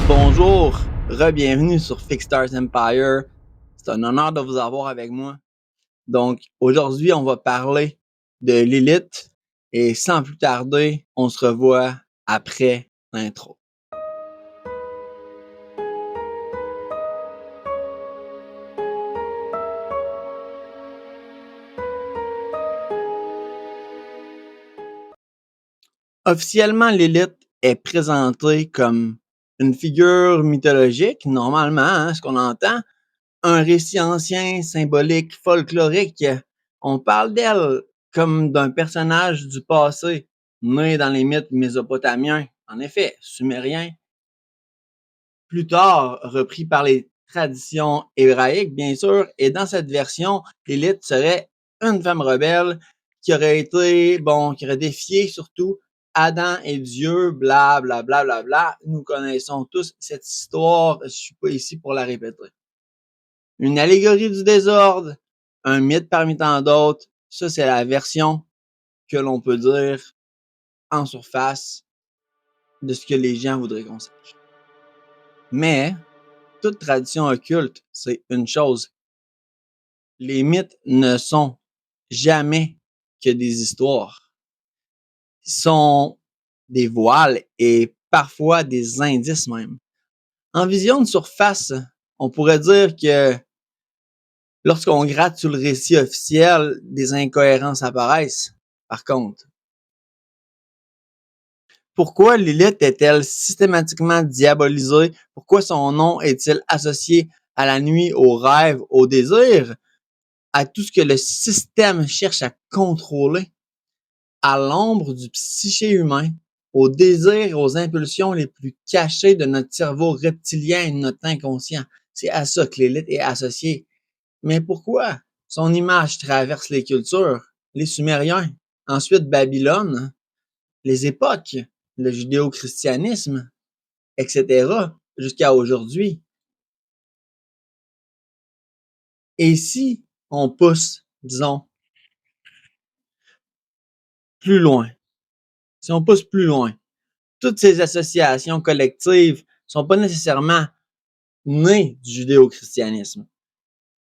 Bonjour, re-bienvenue sur Fix Stars Empire. C'est un honneur de vous avoir avec moi. Donc, aujourd'hui, on va parler de Lilith et sans plus tarder, on se revoit après l'intro. Officiellement, Lilith est présentée comme une figure mythologique, normalement, ce qu'on entend, un récit ancien, symbolique, folklorique. On parle d'elle comme d'un personnage du passé, né dans les mythes mésopotamiens, en effet, sumériens, plus tard repris par les traditions hébraïques, bien sûr, et dans cette version, Lilith serait une femme rebelle qui aurait été, qui aurait défié surtout Adam et Dieu, bla, bla, bla, bla, bla. Nous connaissons tous cette histoire, je suis pas ici pour la répéter. Une allégorie du désordre, un mythe parmi tant d'autres, ça c'est la version que l'on peut dire en surface de ce que les gens voudraient qu'on sache. Mais toute tradition occulte, c'est une chose. Les mythes ne sont jamais que des histoires. Ils sont des voiles et parfois des indices même. En vision de surface, on pourrait dire que lorsqu'on gratte sur le récit officiel, des incohérences apparaissent. Par contre, pourquoi Lilith est-elle systématiquement diabolisée? Pourquoi son nom est-il associé à la nuit, aux rêves, au désir, à tout ce que le système cherche à contrôler, à l'ombre du psyché humain, aux désirs et aux impulsions les plus cachées de notre cerveau reptilien et de notre inconscient? C'est à ça que Lilith est associée. Mais pourquoi? Son image traverse les cultures, les Sumériens, ensuite Babylone, les époques, le judéo-christianisme, etc., jusqu'à aujourd'hui. Et si on pousse, disons, plus loin, si on pousse plus loin, toutes ces associations collectives sont pas nécessairement nées du judéo-christianisme.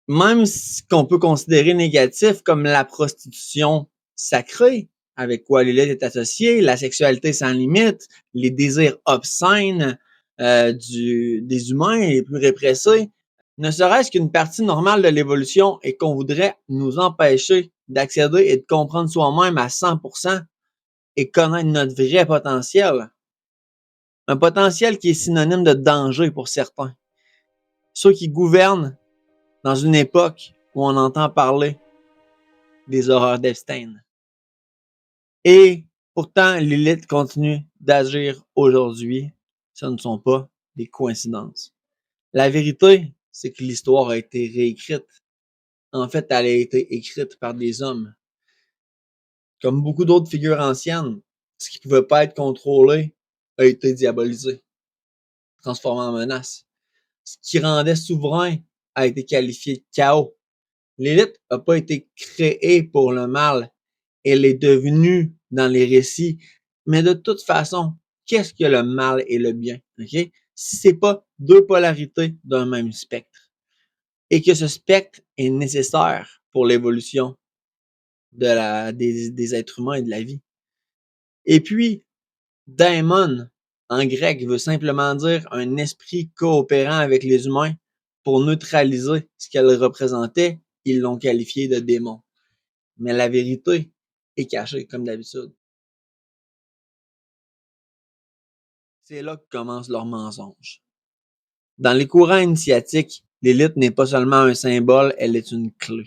Même ce qu'on peut considérer négatif comme la prostitution sacrée, avec quoi Lilith est associée, la sexualité sans limite, les désirs obscènes des humains les plus répressés, ne serait-ce qu'une partie normale de l'évolution et qu'on voudrait nous empêcher d'accéder et de comprendre soi-même à 100% et connaître notre vrai potentiel. Un potentiel qui est synonyme de danger pour certains. Ceux qui gouvernent dans une époque où on entend parler des horreurs d'Epstein. Et pourtant, Lilith continue d'agir aujourd'hui. Ce ne sont pas des coïncidences. La vérité, c'est que l'histoire a été réécrite. En fait, elle a été écrite par des hommes. Comme beaucoup d'autres figures anciennes, ce qui ne pouvait pas être contrôlé a été diabolisé, transformé en menace. Ce qui rendait souverain a été qualifié de chaos. Lilith n'a pas été créée pour le mal. Elle est devenue dans les récits. Mais de toute façon, qu'est-ce que le mal et le bien? Okay? Si c'est pas deux polarités d'un même spectre. Et que ce spectre est nécessaire pour l'évolution des êtres humains et de la vie. Et puis, daimon, en grec, veut simplement dire un esprit coopérant avec les humains pour neutraliser ce qu'elle représentait. Ils l'ont qualifié de démon. Mais la vérité est cachée, comme d'habitude. C'est là que commence leur mensonge. Dans les courants initiatiques, l'élite n'est pas seulement un symbole, elle est une clé.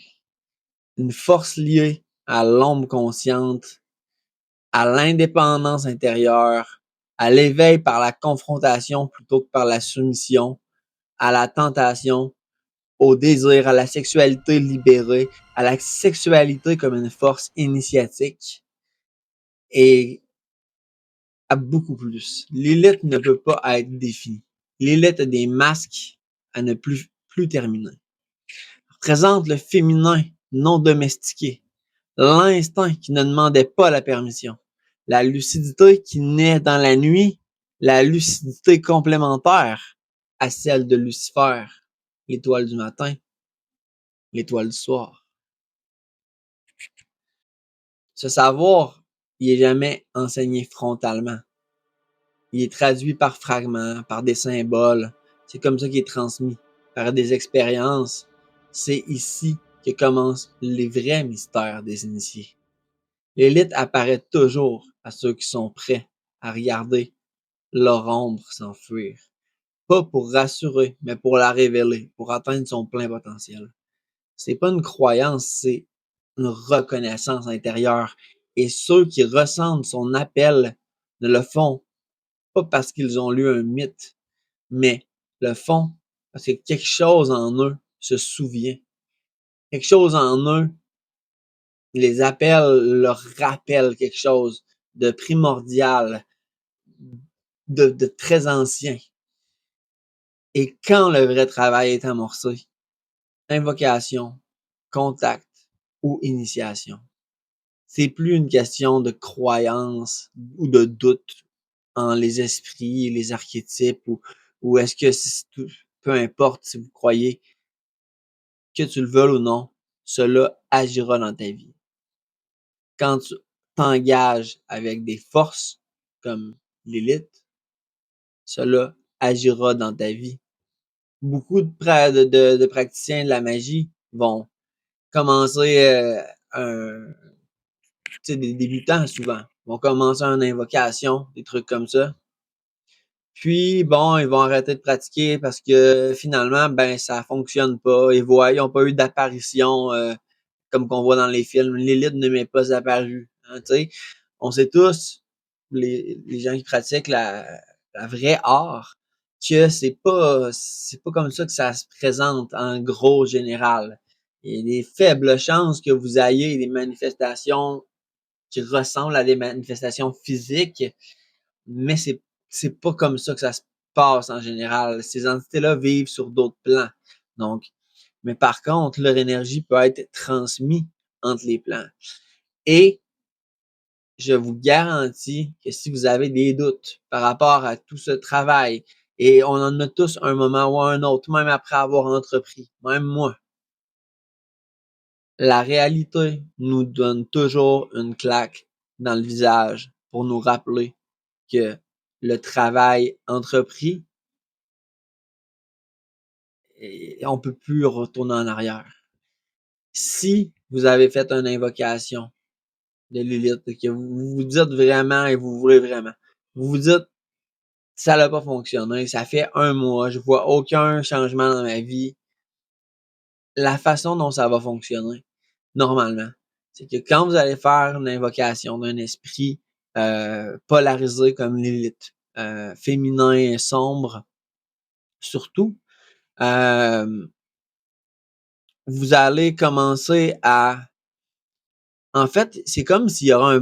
Une force liée à l'ombre consciente, à l'indépendance intérieure, à l'éveil par la confrontation plutôt que par la soumission, à la tentation, au désir, à la sexualité libérée, à la sexualité comme une force initiatique et à beaucoup plus. L'élite ne peut pas être définie. L'élite a des masques à ne plus terminer. Représente le féminin non domestiqué, l'instinct qui ne demandait pas la permission, la lucidité qui naît dans la nuit la lucidité complémentaire à celle de Lucifer, l'étoile du matin, l'étoile du soir. Ce savoir, il est jamais enseigné frontalement. Il est traduit par fragments, par des symboles. C'est comme ça qu'il est transmis, par des expériences. C'est ici que commencent les vrais mystères des initiés. L'élite apparaît toujours à ceux qui sont prêts à regarder leur ombre s'enfuir. Pas pour rassurer, mais pour la révéler, pour atteindre son plein potentiel. C'est pas une croyance, c'est une reconnaissance intérieure. Et ceux qui ressentent son appel ne le font pas parce qu'ils ont lu un mythe, mais le font parce que quelque chose en eux se souvient. Quelque chose en eux les appelle, leur rappelle quelque chose de primordial, de très ancien. Et quand le vrai travail est amorcé, invocation, contact ou initiation, c'est plus une question de croyance ou de doute en les esprits, les archétypes ou est-ce que peu importe si vous croyez que tu le veuilles ou non, cela agira dans ta vie. Quand tu t'engages avec des forces comme l'élite, cela agira dans ta vie. Beaucoup de praticiens de la magie vont commencer des débutants souvent, vont commencer une invocation, des trucs comme ça. Puis bon, ils vont arrêter de pratiquer parce que finalement, ben ça fonctionne pas. Ils n'ont pas eu d'apparition comme qu'on voit dans les films. L'élite ne m'est pas apparue. Hein, on sait tous, les gens qui pratiquent la vraie art, que c'est pas comme ça que ça se présente en gros général. Il y a des faibles chances que vous ayez des manifestations qui ressemblent à des manifestations physiques, mais c'est pas comme ça que ça se passe en général. Ces entités-là vivent sur d'autres plans. Donc, mais par contre, leur énergie peut être transmise entre les plans. Et je vous garantis que si vous avez des doutes par rapport à tout ce travail, et on en a tous un moment ou un autre, même après avoir entrepris, même moi, la réalité nous donne toujours une claque dans le visage pour nous rappeler que le travail entrepris, on peut plus retourner en arrière. Si vous avez fait une invocation de Lilith, que vous vous dites vraiment et vous voulez vraiment, vous vous dites ça n'a pas fonctionné, ça fait 1 mois, je vois aucun changement dans ma vie. La façon dont ça va fonctionner, normalement, c'est que quand vous allez faire une invocation d'un esprit polarisé comme Lilith, féminin sombre, surtout, vous allez commencer à... En fait, c'est comme s'il y aura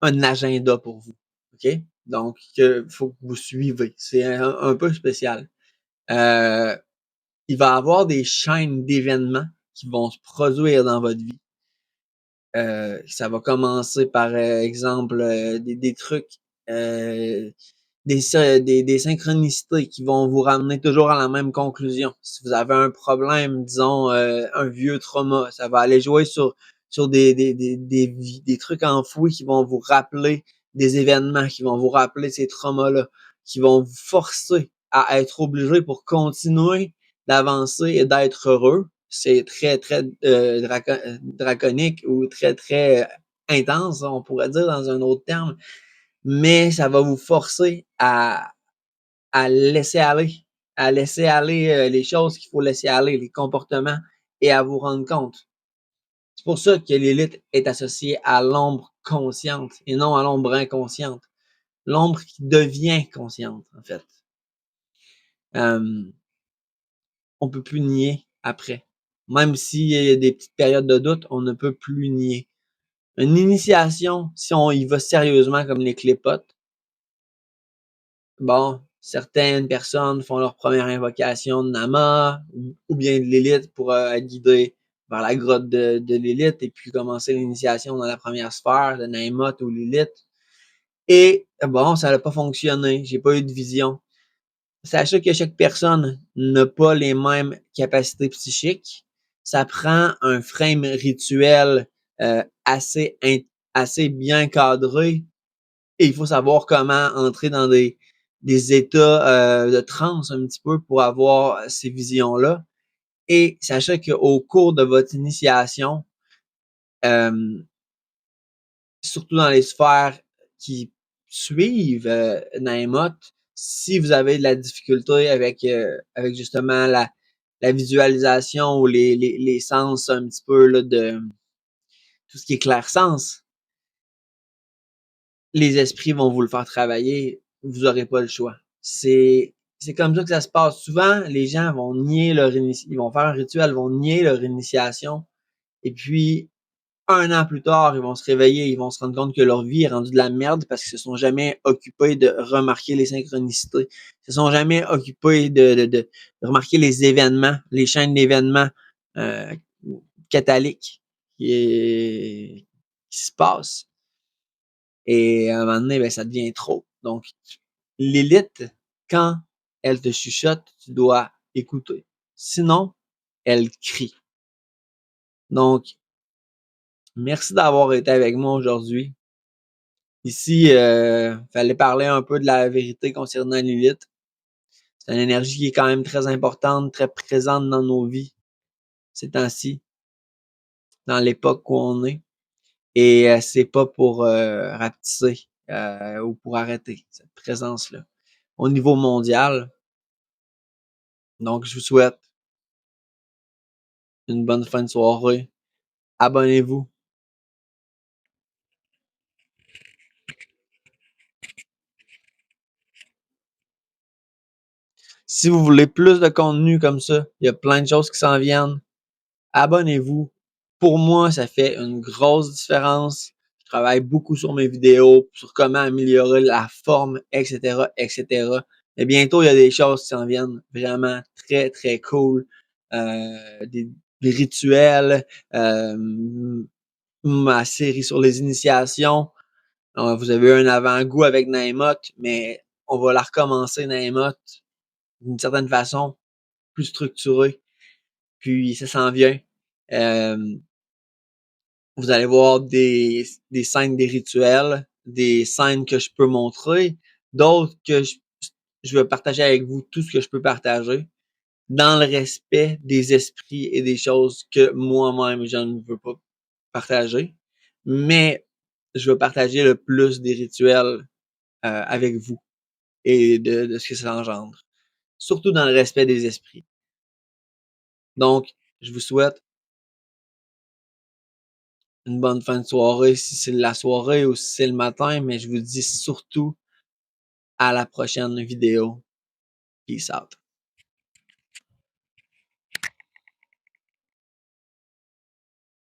un agenda pour vous, OK? Donc, il faut que vous suivez. C'est un peu spécial. Il va y avoir des chaînes d'événements qui vont se produire dans votre vie. Ça va commencer par exemple des trucs, des synchronicités qui vont vous ramener toujours à la même conclusion. Si vous avez un problème, disons un vieux trauma, ça va aller jouer sur des trucs enfouis qui vont vous rappeler des événements, qui vont vous rappeler ces traumas-là, qui vont vous forcer à être obligé pour continuer d'avancer et d'être heureux. C'est très, très draconique ou très, très intense, on pourrait dire dans un autre terme, mais ça va vous forcer à laisser aller, les choses qu'il faut laisser aller, les comportements, et à vous rendre compte. C'est pour ça que l'élite est associée à l'ombre consciente et non à l'ombre inconsciente. L'ombre qui devient consciente, en fait. On peut plus nier après. Même s'il y a des petites périodes de doute, on ne peut plus nier. Une initiation, si on y va sérieusement comme les clépotes, bon, certaines personnes font leur première invocation de Nama ou bien de l'élite pour être guidées vers la grotte de l'élite et puis commencer l'initiation dans la première sphère de Naimot ou l'élite. Et bon, ça n'a pas fonctionné, j'ai pas eu de vision. Sachez que chaque personne n'a pas les mêmes capacités psychiques. Ça prend un frame rituel assez, assez bien cadré et il faut savoir comment entrer dans des états de transe un petit peu pour avoir ces visions-là. Et sachez qu'au cours de votre initiation, euh, surtout dans les sphères qui suivent Naimot, si vous avez de la difficulté avec justement la visualisation ou les sens un petit peu là, de tout ce qui est clair-sens, les esprits vont vous le faire travailler, vous n'aurez pas le choix. C'est comme ça que ça se passe. Souvent, les gens vont nier leur initiation, ils vont faire un rituel, ils vont nier leur initiation, et puis un an plus tard, ils vont se réveiller, ils vont se rendre compte que leur vie est rendue de la merde parce qu'ils se sont jamais occupés de remarquer les synchronicités. Ils se sont jamais occupés de remarquer les événements, les chaînes d'événements euh, catalytiques qui se passent. Et à un moment donné, ben, ça devient trop. Donc, l'élite, quand elle te chuchote, tu dois écouter. Sinon, elle crie. Donc, merci d'avoir été avec moi aujourd'hui. Ici, fallait parler un peu de la vérité concernant Lilith. C'est une énergie qui est quand même très importante, très présente dans nos vies ces temps-ci, dans l'époque où on est. Et c'est pas pour rapetisser ou pour arrêter cette présence-là au niveau mondial. Donc, je vous souhaite une bonne fin de soirée. Abonnez-vous. Si vous voulez plus de contenu comme ça, il y a plein de choses qui s'en viennent. Abonnez-vous. Pour moi, ça fait une grosse différence. Je travaille beaucoup sur mes vidéos, sur comment améliorer la forme, etc., etc. Et bientôt, il y a des choses qui s'en viennent vraiment très, très cool. Des rituels, ma série sur les initiations. Vous avez eu un avant-goût avec Naimot, mais on va la recommencer, Naimot, d'une certaine façon, plus structurée. Puis ça s'en vient. Euh, Vous allez voir des scènes, des rituels, des scènes que je peux montrer, d'autres que je vais partager avec vous tout ce que je peux partager dans le respect des esprits et des choses que moi-même je ne veux pas partager. Mais je veux partager le plus des rituels avec vous et de ce que ça engendre. Surtout dans le respect des esprits. Donc, je vous souhaite une bonne fin de soirée si c'est la soirée ou si c'est le matin, mais je vous dis surtout à la prochaine vidéo. Peace out.